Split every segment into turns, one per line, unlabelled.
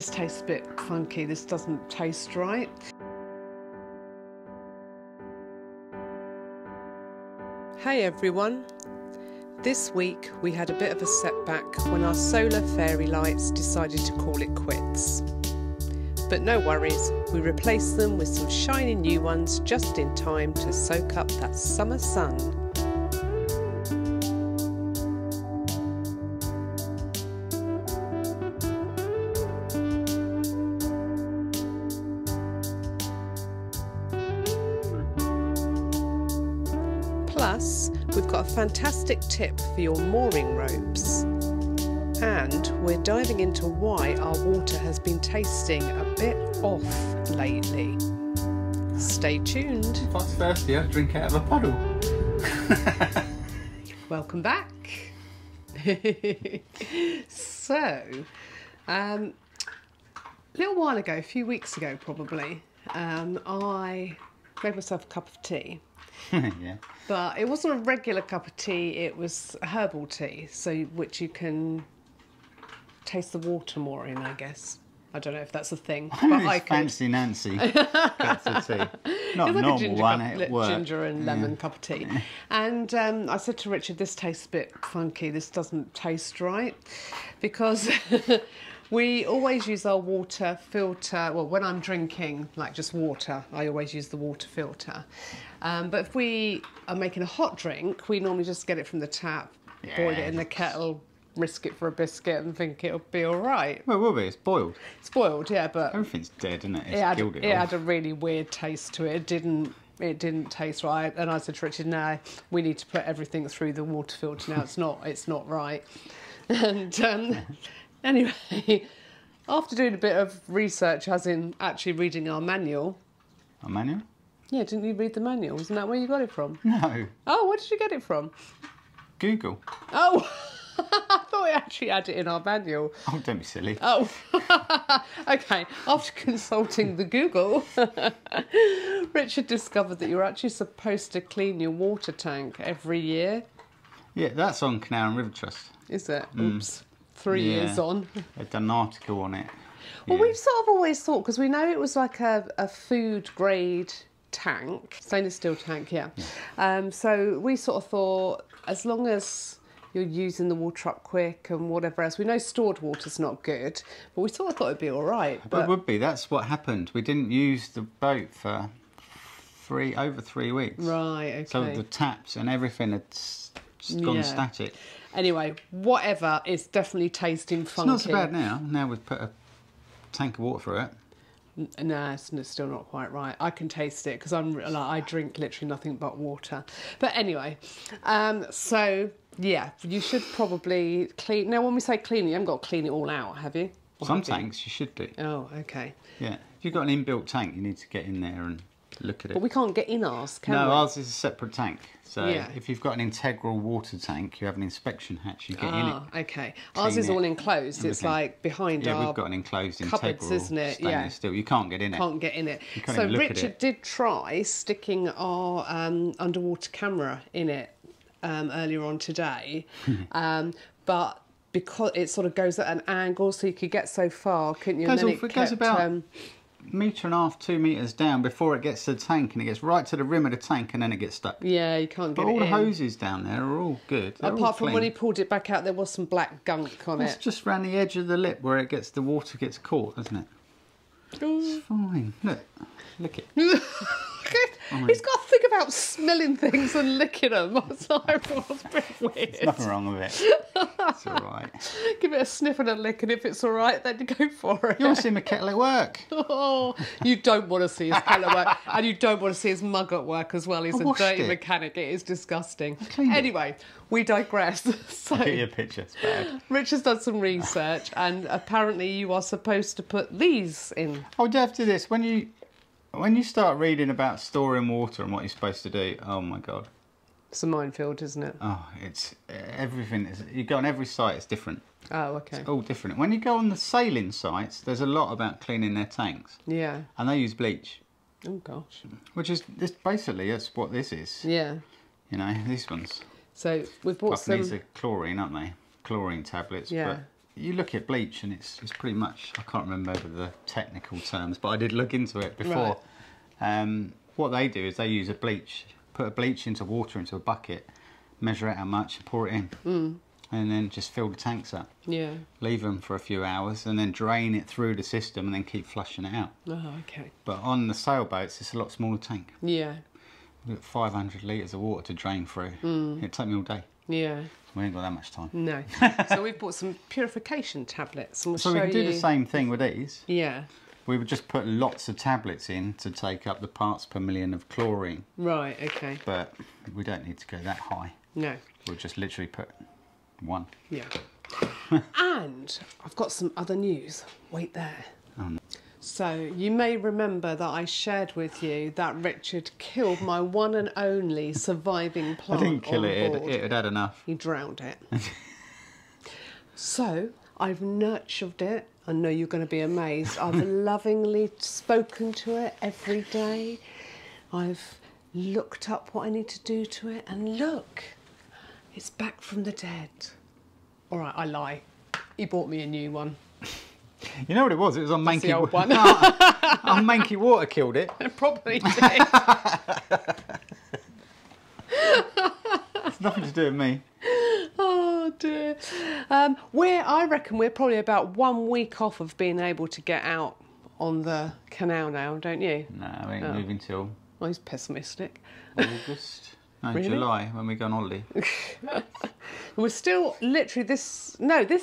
This tastes a bit funky, this doesn't taste right. Hey everyone! This week we had a bit of a setback when our solar fairy lights decided to call it quits. But no worries, we replaced them with some shiny new ones just in time to soak up that summer sun. Plus, we've got a fantastic tip for your mooring ropes. And we're diving into why our water has been tasting a bit off lately. Stay tuned.
If I was thirsty, I'd drink out of a puddle.
Welcome back. So, a little while ago, a few weeks ago probably, I made myself a cup of tea.
Yeah.
But it wasn't a regular cup of tea, it was a herbal tea, so which you can taste the water more in, I guess. I don't know if that's a thing.
I fancy Nancy cups of tea. Not a normal one, it works.
Ginger and lemon cup of tea. And I said to Richard, this tastes a bit funky, this doesn't taste right. Because we always use our water filter, well, when I'm drinking, like just water, I always use the water filter. But if we are making a hot drink, we normally just get it from the tap, boil it in the kettle, risk it for a biscuit and think it'll be all right.
Well, it will be, it's boiled.
It's boiled, yeah, but
everything's dead, isn't it? It's killed it all.
It had a really weird taste to it. It didn't taste right. And I said to Richard, no, we need to put everything through the water filter now. It's not right. And anyway, after doing a bit of research, as in actually reading our manual.
Our manual?
Yeah, didn't you read the manual? Isn't that where you got it from?
No.
Oh, where did you get it from?
Google.
Oh, I thought we actually had it in our manual.
Oh, don't be silly.
Oh, okay. After consulting the Google, Richard discovered that you're actually supposed to clean your water tank every year.
Yeah, that's on Canal and River Trust.
Is it? Oops. 3 years on.
They've done an article on it.
Well, we've sort of always thought, because we know it was like a food grade tank, stainless steel tank, yeah. So we sort of thought, as long as you're using the water up quick and whatever else, we know stored water's not good, but we sort of thought it'd be all right.
But it would be. That's what happened. We didn't use the boat for over 3 weeks.
Right, okay.
So the taps and everything had just gone static.
Anyway, whatever, it's definitely tasting funky.
It's not so bad now. Now we've put a tank of water through it.
No, it's still not quite right. I can taste it because I drink literally nothing but water. But anyway, so yeah, you should probably clean. Now, when we say clean, you haven't got to clean it all out, have you?
Some tanks you should do.
Oh, okay.
Yeah, if you've got an inbuilt tank, you need to get in there and look at it.
But we can't get in ours, can we?
No, ours is a separate tank. So if you've got an integral water tank, you have an inspection hatch, you get in it.
Okay. Ours is all enclosed. It's like behind our
we've got an enclosed
cupboards,
integral
isn't it?
stainless steel. You can't get in it.
Can't get in it.
You can't
So
even look at
Richard
it.
did try sticking our underwater camera in it earlier on today, but because it sort of goes at an angle, so you could get so far, couldn't you?
It goes about metre and a half, 2 metres down before it gets to the tank, and it gets right to the rim of the tank, and then it gets stuck.
Yeah, you can't get
but
it
all the
in.
hoses down there are all good. They're all
Apart from
clean.
when he pulled it back out, there was some black gunk on
It's
it.
just round the edge of the lip where it gets the water gets caught, doesn't it? It's fine. Look it.
He's got to think about smelling things and licking them. It's a bit weird.
There's nothing wrong with it. It's all right.
Give it a sniff and a lick, and if it's all right, then go for it.
You want to see my kettle at work?
Oh, you don't want to see his kettle at work, and you don't want to see his mug at work as well. He's a dirty mechanic. It is disgusting. Anyway, we digress. So,
I'll get you a picture. It's bad.
Richard's done some research, and apparently you are supposed to put these in.
Oh, do you have to do this? When you start reading about storing water and what you're supposed to do, oh my God.
It's a minefield, isn't it?
Oh, it's everything. You go on every site, it's different.
Oh, okay.
It's all different. When you go on the sailing sites, there's a lot about cleaning their tanks.
Yeah.
And they use bleach.
Oh, gosh.
Which is, this basically, that's what this is.
Yeah.
You know, these ones.
So we've bought some...
These are chlorine, aren't they? Chlorine tablets.
Yeah.
But you look at bleach and it's pretty much, I can't remember the technical terms, but I did look into it before. Right. What they do is they use put a bleach into water into a bucket, measure out how much, pour it in, and then just fill the tanks up.
Yeah.
Leave them for a few hours and then drain it through the system and then keep flushing it out.
Oh, okay.
But on the sailboats, it's a lot smaller tank.
Yeah.
We've got 500 litres of water to drain through. It'd take me all day.
Yeah.
We ain't got that much time.
No. So we've bought some purification tablets. And we'll
so we can do the same thing with these.
Yeah.
We would just put lots of tablets in to take up the parts per million of chlorine.
Right, okay.
But we don't need to go that high.
No.
We'll just literally put one.
Yeah. And I've got some other news. Wait there.
Oh, no.
So you may remember that I shared with you that Richard killed my one and only surviving plant.
I didn't kill it,
board.
it had had enough.
He drowned it. So I've nurtured it. I know you're going to be amazed. I've lovingly spoken to it every day. I've looked up what I need to do to it, and look, it's back from the dead. All right, I lie. He bought me a new one.
You know what it was? It was on Mankey.
The old one.
On Mankey Water killed it.
It probably did.
It's nothing to do with me.
Oh dear. I reckon we're probably about 1 week off of being able to get out on the canal now, don't you?
No, we ain't moving till...
Well, he's pessimistic.
August? No,
Really?
July, when we go on holiday.
We're still literally this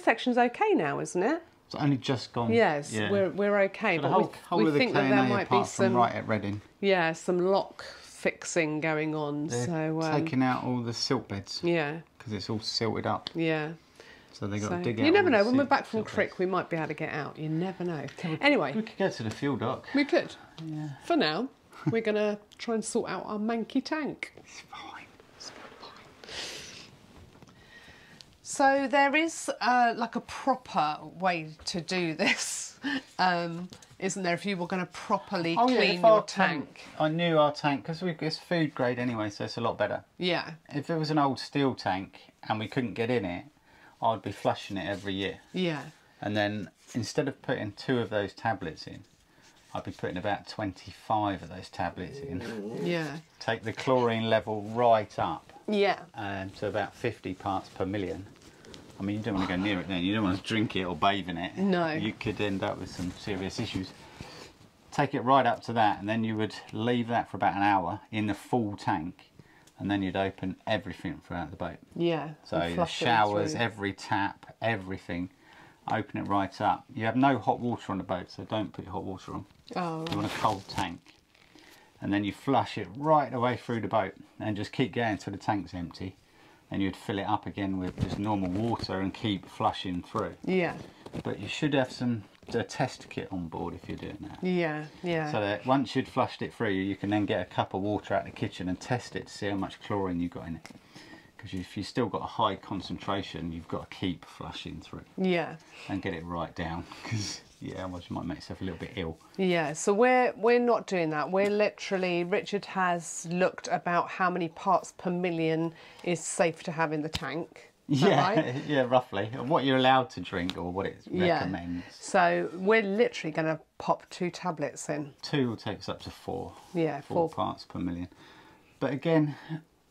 section's okay now, isn't it?
It's only just gone.
Yes,
yeah.
we're okay,
So
but
the whole
we
of the
think
K&A
that there might be
apart from
some
right at Reading.
Yeah, some lock fixing going on.
They're
so
taking out all the silt beds.
Yeah.
Because it's all silted up.
Yeah.
So they got to dig out.
You never
all
know.
the
When we're back from
silt
Crick,
beds.
we might be able to get out. You never know. Anyway,
We could go to the fuel dock.
we could.
Yeah.
For now, we're going to try and sort out our manky tank.
It's fine.
It's fine. So there is like a proper way to do this, isn't there? If you were going to properly clean your tank.
I knew our tank, because it's food grade anyway, so it's a lot better.
Yeah.
If it was an old steel tank and we couldn't get in it, I'd be flushing it every year.
Yeah.
And then instead of putting 2 of those tablets in, I'd be putting about 25 of those tablets in.
Yeah.
Take the chlorine level right up
Yeah.
to about 50 parts per million. I mean, you don't want to go near it then. You don't want to drink it or bathe in it.
No.
You could end up with some serious issues. Take it right up to that, and then you would leave that for about an hour in the full tank, and then you'd open everything throughout the boat.
Yeah.
So the showers, every tap, everything, open it right up. You have no hot water on the boat, so don't put your hot water on.
Oh.
You want a cold tank. And then you flush it right away through the boat and just keep going until the tank's empty. And you'd fill it up again with just normal water and keep flushing through.
Yeah.
But you should have a test kit on board if you're doing that.
Yeah, yeah.
So that once you'd flushed it through, you can then get a cup of water out of the kitchen and test it to see how much chlorine you've got in it. Because if you've still got a high concentration, you've got to keep flushing through.
Yeah.
And get it right down. Because, yeah, otherwise you might make yourself a little bit ill.
Yeah, so we're not doing that. We're literally, Richard has looked about how many parts per million is safe to have in the tank. Is that right?
Yeah, roughly. And what you're allowed to drink or what it recommends.
So we're literally going to pop 2 tablets in.
2 will take us up to 4.
Yeah,
4 parts per million. But again,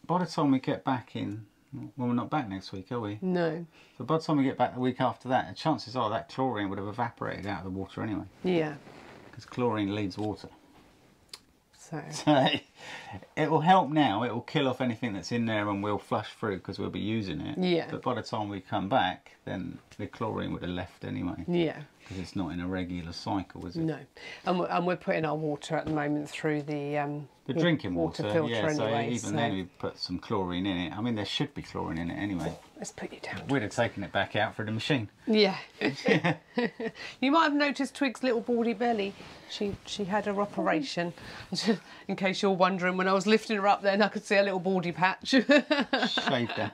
by the time we get back in, well, we're not back next week, are we?
No.
So by the time we get back the week after that, the chances are that chlorine would have evaporated out of the water anyway.
Yeah.
Because chlorine leads water.
So So
it will help now. It will kill off anything that's in there and we'll flush through because we'll be using it.
Yeah.
But by the time we come back, then the chlorine would have left anyway.
Yeah.
Because it's not in a regular cycle, is it?
No. And we're putting our water at the moment through the
drinking water
filter
yeah,
anyway.
So even then we put some chlorine in it. I mean, there should be chlorine in it anyway.
Let's put you down.
We'd have taken it back out for the machine.
Yeah. You might have noticed Twig's little baldy belly. She had her operation. In case you're wondering, when I was lifting her up then I could see a little baldy patch.
Shaved her.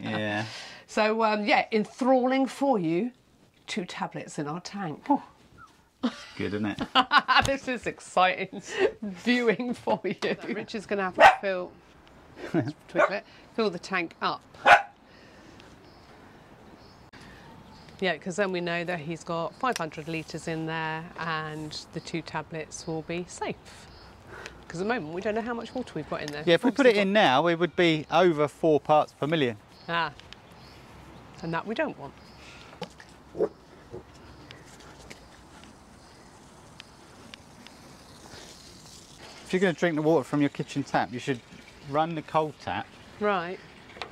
Yeah.
So, yeah, enthralling for you, 2 tablets in our tank.
Good, isn't it?
This is exciting viewing for you. Richard's going to have to fill the tank up. Yeah, because then we know that he's got 500 litres in there and the 2 tablets will be safe. Because at the moment we don't know how much water we've got in there.
Yeah, if we put it in now, we would be over 4 parts per million.
Ah, and that we don't want.
If you're going to drink the water from your kitchen tap, you should run the cold tap.
Right.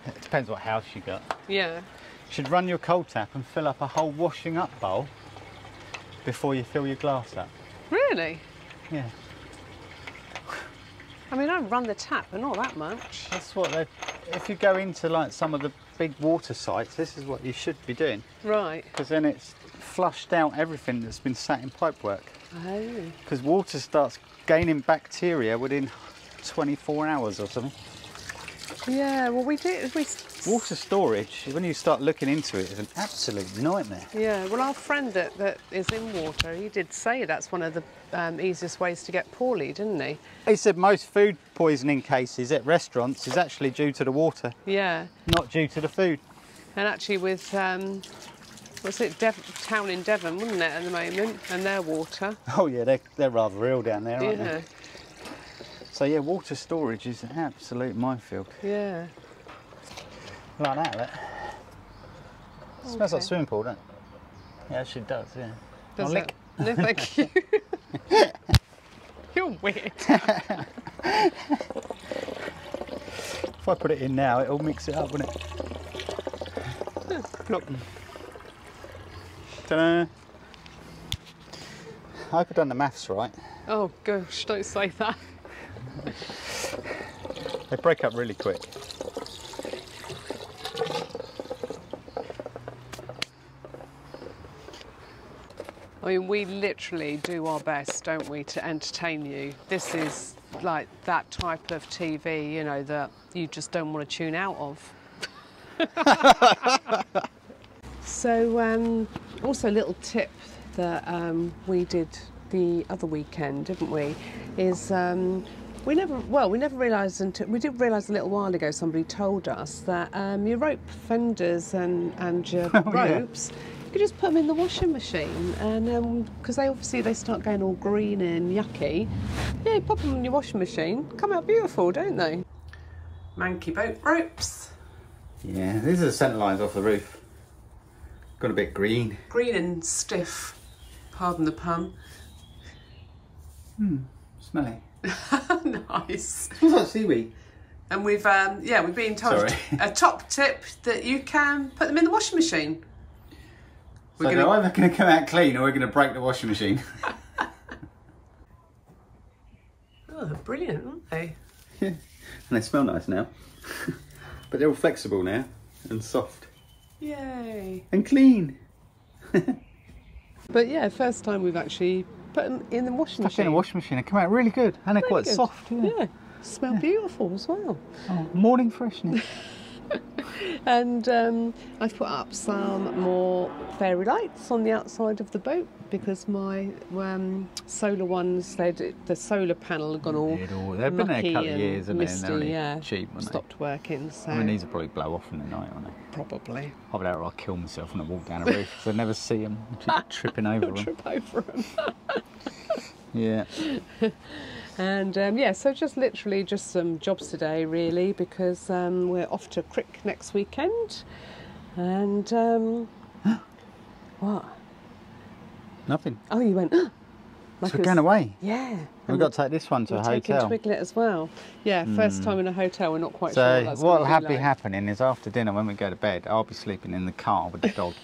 It depends what house you got.
Yeah.
You should run your cold tap and fill up a whole washing up bowl before you fill your glass up.
Really?
Yeah.
I mean, I don't run the tap, but not that much.
That's what they. If you go into like some of the big water sites, this is what you should be doing.
Right.
Because then it's flushed out everything that's been sat in pipework.
Oh.
Because water starts gaining bacteria within 24 hours or something.
Yeah, well,
Water storage, when you start looking into it, is an absolute nightmare.
Yeah, well, our friend that is in water, he did say that's one of the easiest ways to get poorly, didn't he?
He said most food poisoning cases at restaurants is actually due to the water.
Yeah.
Not due to the food.
And actually with, what's it, town in Devon, wasn't it, at the moment, and their water.
Oh yeah, they're rather ill down there, aren't
Yeah.
they? So yeah, water storage is an absolute minefield.
Yeah.
Like that, look.
Okay.
Smells like a swimming pool, doesn't it? Yeah, it actually does, yeah.
Does
I'll
it?
lick.
No, thank you. You're weird.
If I put it in now, it'll mix it up, won't it? Look. Ta-da. I hope I've done the maths right.
Oh gosh, don't say that.
They break up really quick.
I mean, we literally do our best, don't we, to entertain you. This is like that type of TV, you know, that you just don't want to tune out of. So, also a little tip that we did the other weekend, didn't we, is we never realised until, we did realise a little while ago, somebody told us that your rope fenders and your ropes, you just put them in the washing machine, and because they start going all green and yucky. Yeah, you pop them in your washing machine, come out beautiful, don't they? Manky boat ropes.
Yeah, these are the centre lines off the roof. Got a bit green.
Green and stiff, pardon the pun.
Smelly.
Nice.
Smells like seaweed.
And we've been told a top tip that you can put them in the washing machine.
So they're either going to come out clean or we're going to break the washing machine.
Oh, they're brilliant, aren't they?
Yeah, and they smell nice now. But they're all flexible now and soft.
Yay.
And clean.
But yeah, first time we've actually put them in the washing
Stuck
machine.
in a washing machine, they come out really good. And they're quite
good.
soft, yeah.
Yeah, smell beautiful as well.
Oh, morning freshness.
And I've put up some more fairy lights on the outside of the boat because my solar ones, the solar panel had gone all
They've been there a
mucky
couple of
and
years, haven't
misty,
they? And they're
yeah,
only cheap, aren't they?
stopped working. So
I mean, these will probably blow off in the night, aren't they?
probably.
I'll be able to kill myself when I walk down a roof because I never see them. Keep tripping over them.
Trip over them.
Yeah.
And so just literally just some jobs today really, because we're off to Crick next weekend. And what?
Nothing.
Oh, you went. Like
So we're going away.
Yeah.
We've got to take this one to a hotel.
Twiglet as well. Yeah, first time in a hotel. We're not quite sure
So
what that's
what will
gonna
be happening is after dinner when we go to bed, I'll be sleeping in the car with the dog.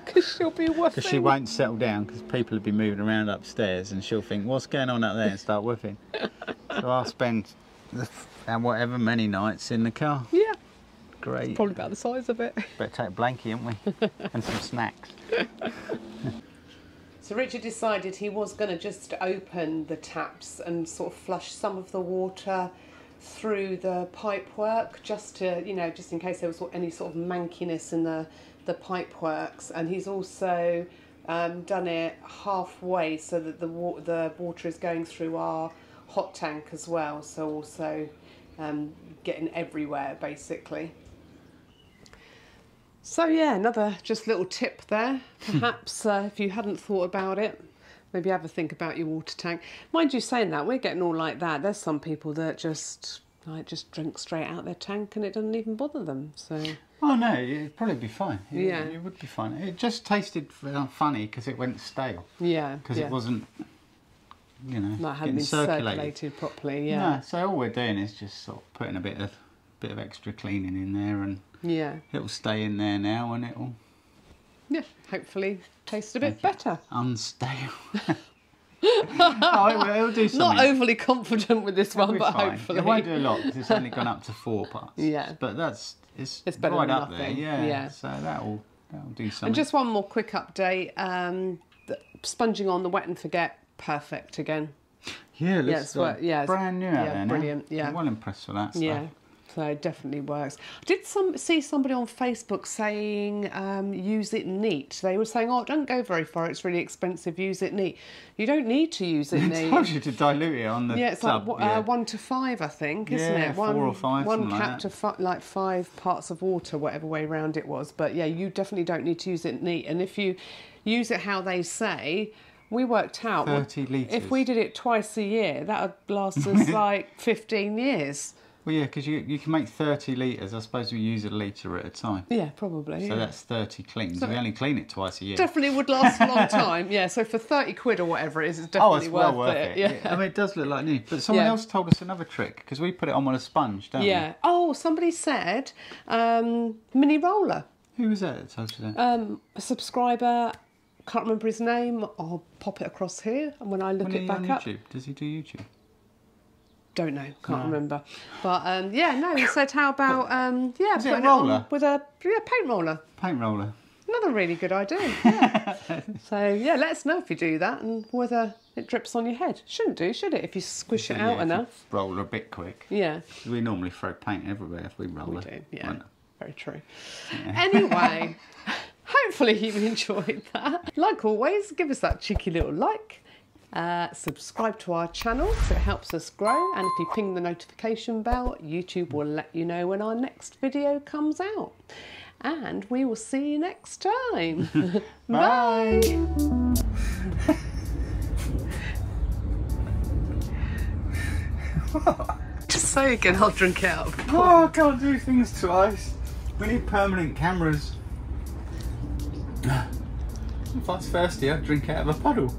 Because she'll be woofing.
Because she won't settle down because people will be moving around upstairs and she'll think, what's going on up there, and start woofing. So I'll spend whatever many nights in the car.
Yeah.
Great.
Probably about the size of it.
Better take a blankie, haven't we? And some snacks.
So Richard decided he was going to just open the taps and sort of flush some of the water through the pipework, just to, you know, just in case there was any sort of mankiness in the pipeworks. And he's also done it halfway so that the water is going through our hot tank as well. So also getting everywhere basically. So yeah, another just little tip there. Perhaps if you hadn't thought about it, maybe have a think about your water tank. Mind you, saying that, we're getting all like that. There's some people that just drink straight out their tank and it doesn't even bother them. So.
Oh no, it'd probably be fine.
Yeah.
It would be fine. It just tasted funny because it went stale.
Yeah.
Because it wasn't, you know,
like hadn't been circulated properly. Yeah.
No, so all we're doing is just sort of putting a bit of extra cleaning in there, and
yeah,
it'll stay in there now, and it'll
hopefully taste a bit better.
Unstale. It'll do something.
Not overly confident with this one, but
fine.
hopefully
it won't do a lot because it's only gone up to 4 parts.
Yeah,
but it's
better
right
than
up
nothing.
there. Yeah. So that'll do something.
And just one more quick update. Sponging on the wet and forget, perfect again.
Yeah, it looks
it's
brand new out there now.
Brilliant. Yeah,
I'm well impressed with that stuff.
Yeah. So it definitely works. I did see somebody on Facebook saying use it neat. They were saying, oh, don't go very far, it's really expensive, use it neat. You don't need to use it neat.
It tells you to dilute it on the
it's
tub.
like 1 to 5, I think, isn't it?
4 or 5,
one
like
cap to like 5 parts of water, whatever way round it was. But yeah, you definitely don't need to use it neat. And if you use it how they say, we worked out
30 litres.
If we did it twice a year, that would last us like 15 years.
Well, yeah, because you can make 30 litres. I suppose we use a litre at a time.
Yeah, probably.
So that's 30 cleans. So we only clean it twice a year.
Definitely would last a long time. Yeah, so for 30 quid or whatever it is, it's definitely
well worth
it.
Yeah. I mean, it does look like new. But someone else told us another trick, because we put it on with a sponge, don't we?
Yeah. Oh, somebody said mini roller.
Who was that told you that?
A subscriber, can't remember his name. I'll pop it across here, and when I look it back up.
YouTube? Does he do YouTube?
Don't know, can't remember. But he said how about
is it a
putting
roller?
It on with a paint roller.
Paint roller.
Another really good idea. Yeah. So yeah, let us know if you do that and whether it drips on your head. Shouldn't do, should it? If you squish it out enough.
Roll a bit quick.
Yeah.
We normally throw paint everywhere if we roll it.
We do, yeah. Very true.
Yeah.
Anyway, hopefully you enjoyed that. Like always, give us that cheeky little like. Subscribe to our channel so it helps us grow, and if you ping the notification bell, YouTube will let you know when our next video comes out. And we will see you next time. Bye. Just say again, I'll drink it up.
Oh, I can't do things twice. We need permanent cameras. If I was thirsty, I'd drink out of a puddle.